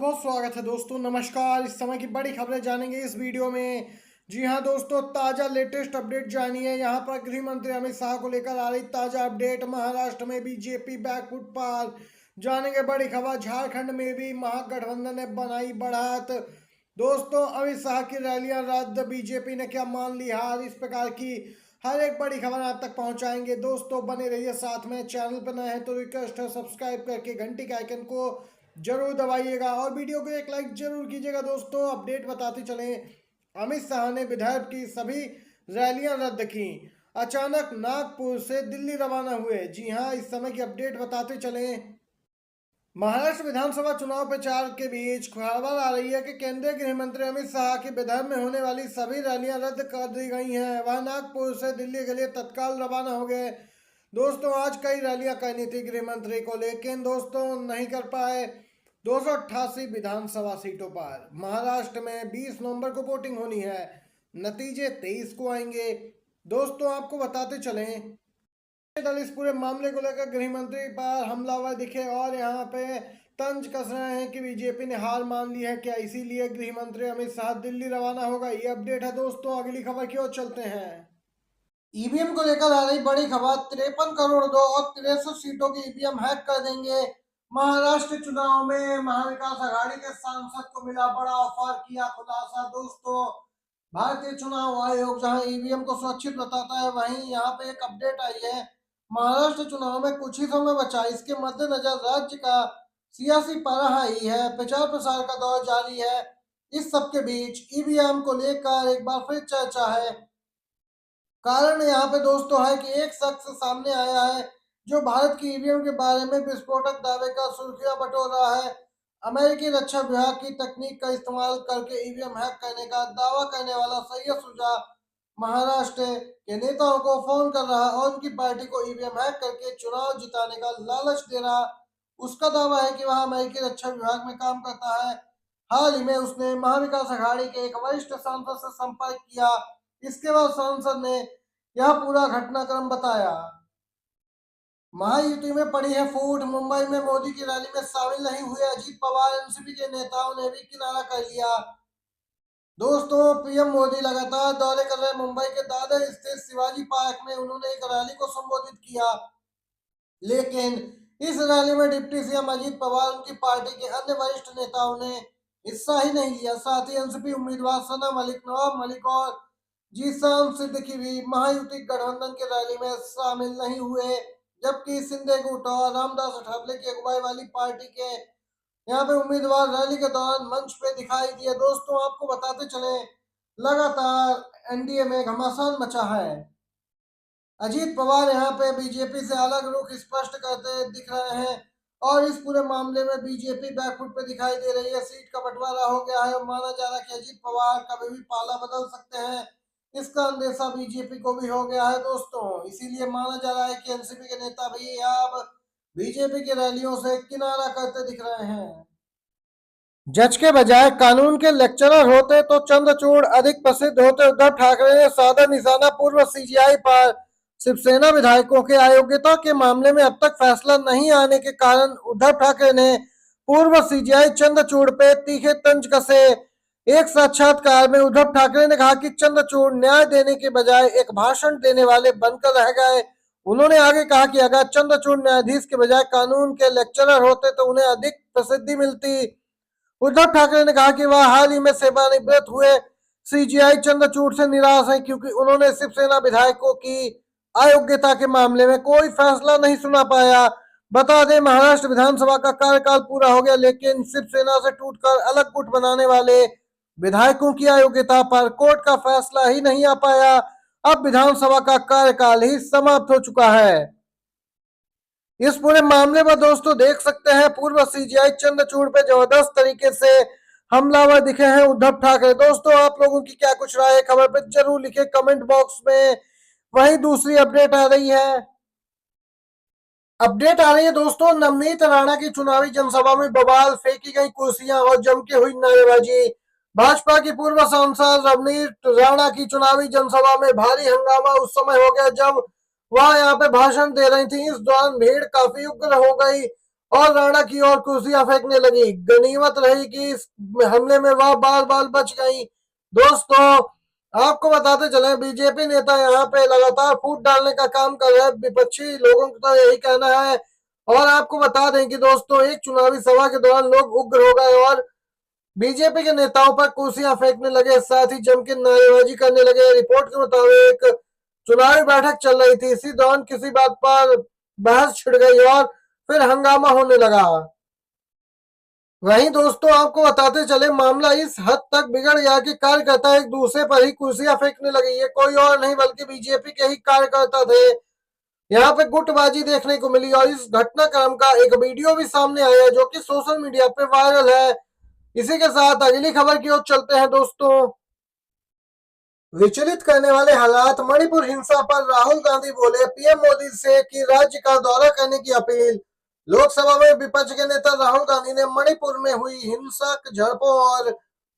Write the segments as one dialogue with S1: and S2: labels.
S1: बहुत स्वागत है दोस्तों। नमस्कार। इस समय की बड़ी खबरें जानेंगे इस वीडियो में। जी हां दोस्तों, ताज़ा लेटेस्ट अपडेट जानिए। यहां पर गृह मंत्री अमित शाह को लेकर आ रही ताज़ा अपडेट। महाराष्ट्र में बीजेपी बैकफुट पर, जानेंगे बड़ी खबर। झारखंड में भी महागठबंधन ने बनाई बढ़त। दोस्तों, अमित शाह की रैलियां रद्द, बीजेपी ने क्या मान ली हार। इस प्रकार की हर एक बड़ी खबर आप तक पहुंचाएंगे। दोस्तों बने रहिए साथ में। चैनल पर नए हैं तो रिक्वेस्ट है सब्सक्राइब करके घंटी के आइकन को जरूर दबाइएगा और वीडियो को एक लाइक जरूर कीजिएगा। दोस्तों अपडेट बताते चले, अमित शाह ने विदर्भ की सभी रैलियां रद्द की, अचानक नागपुर से दिल्ली रवाना हुए। जी हां, इस समय की अपडेट बताते चले। महाराष्ट्र विधानसभा चुनाव प्रचार के बीच खबर आ रही है कि केंद्रीय गृह मंत्री अमित शाह की विदर्भ में होने वाली सभी रैलियां रद्द कर दी गई हैं। वह नागपुर से दिल्ली के लिए तत्काल रवाना हो गए। दोस्तों आज कई रैलियां करनी थी गृह मंत्री को, लेकिन दोस्तों नहीं कर पाए। 288 विधानसभा सीटों पर महाराष्ट्र में 20 नवंबर को वोटिंग होनी है। नतीजे 23 को आएंगे। दोस्तों आपको बताते चलें, दल इस पूरे मामले को लेकर गृह मंत्री पर हमलावर दिखे और यहां पे तंज कस रहे हैं कि बीजेपी ने हार मान ली है क्या, इसीलिए गृह मंत्री अमित शाह दिल्ली रवाना होगा। ये अपडेट है दोस्तों। अगली खबर की ओर चलते हैं। ईवीएम को लेकर आ रही बड़ी खबर। 53 करोड़ दो और 63 सीटों की ईवीएम हैक कर देंगे। महाराष्ट्र चुनाव में महाविकास आघाड़ी के सांसद को मिला बड़ा ऑफर, किया खुलासा। दोस्तों भारतीय चुनाव आयोग जहां ईवीएम को सुरक्षित बताता है, वहीं यहां पे एक अपडेट आई है। महाराष्ट्र चुनाव में कुछ ही समय बचा, इसके मद्देनजर राज्य का सियासी पारा ही है, प्रचार प्रसार का दौर जारी है। इस सबके बीच ईवीएम को लेकर एक बार फिर चर्चा है। कारण यहाँ पे दोस्तों है कि एक शख्स सामने आया है जो भारत की ईवीएम के बारे में विस्फोटक दावे का सुर्खियां बटोर रहा है। अमेरिकी रक्षा विभाग की तकनीक का इस्तेमाल करके ईवीएम हैक करने का दावा करने वाला सैयद शुजा महाराष्ट्र के नेताओं को फोन कर रहा और उनकी पार्टी को ईवीएम हैक करके चुनाव जिताने का लालच दे रहा। उसका दावा है कि वह अमेरिकी रक्षा विभाग में काम करता है। हाल ही में उसने महाविकास अघाड़ी के एक वरिष्ठ सांसद से संपर्क किया। इसके बाद सांसद ने यह पूरा घटनाक्रम बताया। महायुति में पड़ी है फूट। मुंबई में मोदी की रैली में शामिल नहीं हुए अजीत पवार, एनसीपी के नेताओं ने भी किनारा कर लिया। दोस्तों पीएम मोदी लगातार दौरे कर रहे मुंबई के दादर स्थित शिवाजी पार्क में उन्होंने एक रैली को संबोधित किया, लेकिन इस रैली में डिप्टी सीएम अजीत पवार उनकी पार्टी के अन्य वरिष्ठ नेताओं ने हिस्सा ही नहीं लिया। साथ ही एनसीपी उम्मीदवार सना मलिक, नवाब मलिक और जीशान सिद्दीकी भी महायुति गठबंधन की रैली में शामिल नहीं हुए, जबकि शिंदे गुट और रामदास अठावले की अगुवाई वाली पार्टी के यहाँ पे उम्मीदवार रैली के दौरान मंच पे दिखाई दिए। दोस्तों आपको बताते चले, लगातार एनडीए में घमासान मचा है। अजीत पवार यहाँ पे बीजेपी से अलग रुख स्पष्ट करते दिख रहे हैं और इस पूरे मामले में बीजेपी बैकफुट पे दिखाई दे रही है। सीट का बंटवारा हो गया है और माना जा रहा है कि अजीत पवार कभी भी पाला बदल सकते हैं। इसका अंदेशा बीजेपी को भी हो गया है दोस्तों। इसीलिए माना जा रहा है कि एनसीपी के नेता भी अब बीजेपी की रैलियों से किनारा करते दिख रहे हैं। जज के बजाय कानून के लेक्चरर होते तो चंद्रचूड़ अधिक प्रसिद्ध होते। उद्धव ठाकरे ने साधा निशाना पूर्व सीजीआई पर। शिवसेना विधायकों के अयोग्यता के मामले में अब तक फैसला नहीं आने के कारण उद्धव ठाकरे ने पूर्व सीजीआई चंद्रचूड़ पे तीखे तंज कसे। एक साक्षात्कार में उद्धव ठाकरे ने कहा कि चंद्रचूड़ न्याय देने के बजाय एक भाषण देने वाले बनकर रह गए। उन्होंने आगे कहा कि अगर चंद्रचूड़ न्यायाधीश के बजाय कानून के लेक्चरर होते तो उन्हें अधिक प्रसिद्धि मिलती। उद्धव ठाकरे ने कहा कि वह हाल ही में सेवानिवृत्त हुए सीजीआई चंद्रचूड़ से निराश है, क्योंकि उन्होंने शिवसेना विधायकों की अयोग्यता के मामले में कोई फैसला नहीं सुना पाया। बता दें महाराष्ट्र विधानसभा का कार्यकाल पूरा हो गया, लेकिन शिवसेना से टूटकर अलग गुट बनाने वाले विधायकों की अयोग्यता पर कोर्ट का फैसला ही नहीं आ पाया। अब विधानसभा का कार्यकाल ही समाप्त हो चुका है। इस पूरे मामले में दोस्तों देख सकते हैं पूर्व सीजीआई चंद्रचूड़ पे जबरदस्त तरीके से हमलावर दिखे हैं उद्धव ठाकरे। दोस्तों आप लोगों की क्या कुछ राय है, खबर पे जरूर लिखे कमेंट बॉक्स में। वहीं दूसरी अपडेट आ रही है दोस्तों, नवनीत राणा की चुनावी जनसभा में बवाल, फेंकी गई कुर्सियां और जम के हुई नारेबाजी। भाजपा की पूर्व सांसद नवनीत राणा की चुनावी जनसभा में भारी हंगामा उस समय हो गया जब वह यहाँ पे भाषण दे रही थी। इस दौरान भीड़ काफी उग्र हो गई और राणा की ओर कुर्सियां फेंकने लगी। गनीमत रही कि इस हमले में वह बाल बाल बच गई। दोस्तों, आपको बताते चले, बीजेपी नेता यहाँ पे लगातार फूट डालने का काम कर रहे हैं। विपक्षी लोगों का तो यही कहना है। और आपको बता दें कि दोस्तों, एक चुनावी सभा के दौरान लोग उग्र हो गए और बीजेपी के नेताओं पर कुर्सियां फेंकने लगे, साथ ही जम के नारेबाजी करने लगे। रिपोर्ट के मुताबिक चुनावी बैठक चल रही थी, इसी दौरान किसी बात पर बहस छिड़ गई और फिर हंगामा होने लगा। वहीं दोस्तों, आपको बताते चले, मामला इस हद तक बिगड़ गया कि कार्यकर्ता एक दूसरे पर ही कुर्सियां फेंकने लगे। ये कोई और नहीं बल्कि बीजेपी के ही कार्यकर्ता थे। यहाँ पे गुटबाजी देखने को मिली और इस घटनाक्रम का एक वीडियो भी सामने आया जो कि सोशल मीडिया पे वायरल है। इसी के साथ अगली खबर की ओर चलते हैं दोस्तों। विचलित करने वाले हालात, मणिपुर हिंसा पर राहुल गांधी बोले, पीएम मोदी से की राज्य का दौरा करने की अपील। लोकसभा में विपक्ष के नेता राहुल गांधी ने मणिपुर में हुई हिंसक झड़पों और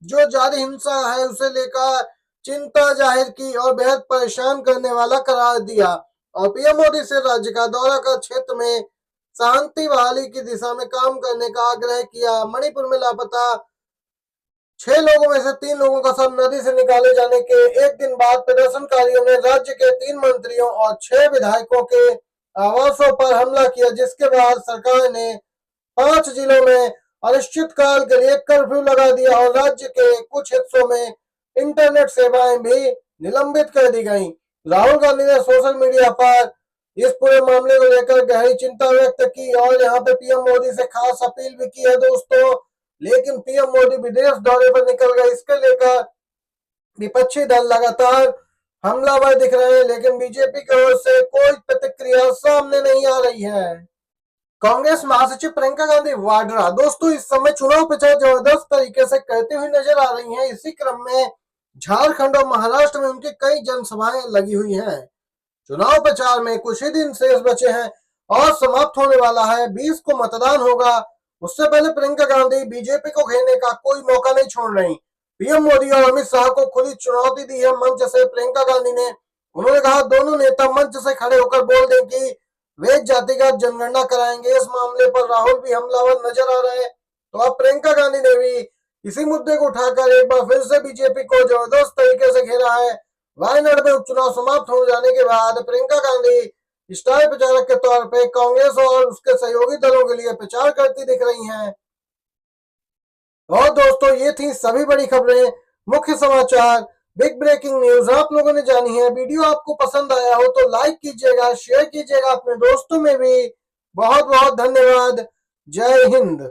S1: जो जारी हिंसा है उसे लेकर चिंता जाहिर की और बेहद परेशान करने वाला करार दिया और पीएम मोदी से राज्य का दौरा कर क्षेत्र में शांति बहाली की दिशा में काम करने का आग्रह किया। मणिपुर में लापता 6 लोगों में से 3 लोगों का शव नदी से निकाले जाने के एक दिन बाद प्रदर्शनकारियों ने राज्य के 3 मंत्रियों और 6 विधायकों के आवासों पर हमला किया, जिसके बाद सरकार ने 5 जिलों में अनिश्चितकाल के लिए कर्फ्यू लगा दिया और राज्य के कुछ हिस्सों में इंटरनेट सेवाएं भी निलंबित कर दी गई। राहुल गांधी ने सोशल मीडिया पर इस पूरे मामले को लेकर गहरी चिंता व्यक्त की और यहाँ पे पीएम मोदी से खास अपील भी की है दोस्तों। लेकिन पीएम मोदी विदेश दौरे पर निकल गए, इसके लेकर विपक्षी दल लगातार हमलावर दिख रहे हैं, लेकिन बीजेपी की ओर से कोई प्रतिक्रिया सामने नहीं आ रही है। कांग्रेस महासचिव प्रियंका गांधी वाड्रा दोस्तों इस समय चुनाव प्रचार जबरदस्त तरीके से करते हुए नजर आ रही हैं। इसी क्रम में झारखंड और महाराष्ट्र में उनकी कई जनसभाएं लगी हुई हैं। चुनाव प्रचार में कुछ ही दिन शेष बचे हैं और समाप्त होने वाला है। 20 को मतदान होगा। उससे पहले प्रियंका गांधी बीजेपी को घेरने का कोई मौका नहीं छोड़ रही। पीएम मोदी और अमित शाह को खुली चुनौती दी है मंच से प्रियंका गांधी ने। उन्होंने कहा दोनों नेता मंच से खड़े होकर बोल दें कि वे जातिगत जनगणना कराएंगे। इस मामले पर राहुल भी हमलावर नजर आ रहे हैं, तो अब प्रियंका गांधी ने भी इसी मुद्दे को उठाकर एक बार फिर से बीजेपी को जबरदस्त तरीके से घेरा है। वायनाड में उपचुनाव समाप्त हो जाने के बाद प्रियंका गांधी स्टार प्रचारक के तौर पर कांग्रेस और उसके सहयोगी दलों के लिए प्रचार करती दिख रही हैं। और दोस्तों, ये थी सभी बड़ी खबरें, मुख्य समाचार, बिग ब्रेकिंग न्यूज आप लोगों ने जानी है। वीडियो आपको पसंद आया हो तो लाइक कीजिएगा, शेयर कीजिएगा अपने दोस्तों में भी। बहुत बहुत धन्यवाद। जय हिंद।